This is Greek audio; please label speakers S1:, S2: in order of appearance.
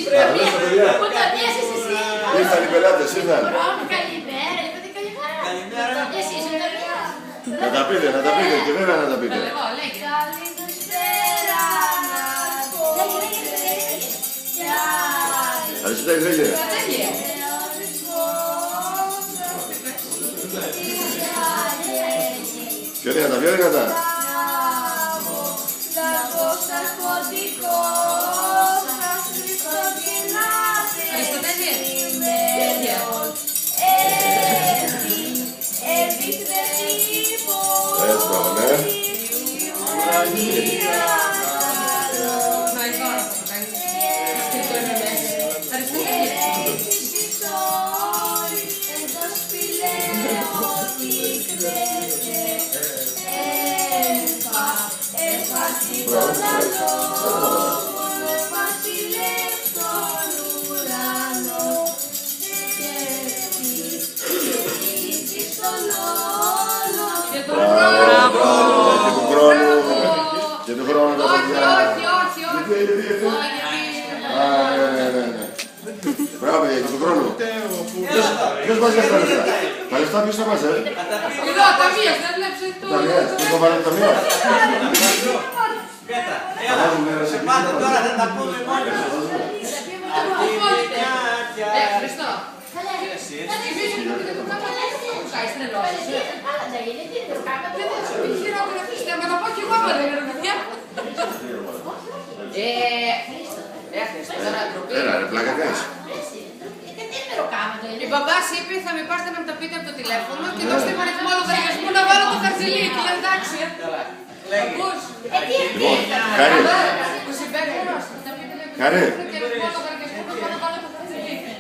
S1: Πού το πιάσεις εσύ?
S2: Ήρθαν οι πελάτες, ήρθαν.
S1: Καλημέρα, είπατε καλημέρα. Εσείς ο Ταμιάς.
S2: Να τα πείτε, και βέβαια να τα πείτε.
S1: Καλησπέρα να πω.
S2: Αριστοτέλη, λέγε. Πιο δυνατά, πιο δυνατά. Έτσι πάμε. Και του χρόνου τα παιδιά. Ναι. Μπράβο, παιδιά, και του χρόνου. Ποιος μας για τα λεφτά? Τα λεφτά ποιος θα μας,
S3: Εδώ, Ταμίας, δεν βλέπεις το...
S2: Ταμίας, ποιος θα βάλει το Ταμίας?
S4: Σε πάντα τώρα θα τα πούμε μόνοι μας.
S3: Χριστό. Να πω κι εγώ άμα δεν είναι παιδιά.
S2: Έλα ρε, πλάκα κάνεις.
S3: Η μπαμπάς είπε θα με πάρετε να μου τα πείτε από το τηλέφωνο και δώστε μου αριθμό λογαριασμού να βάλω το χαρτζηλίκι. Εντάξει. Ακούς.
S2: Λοιπόν, Χάρη. Χάρη.
S3: Και αριθμό λογαριασμού να βάλω το χαρτζηλίκι.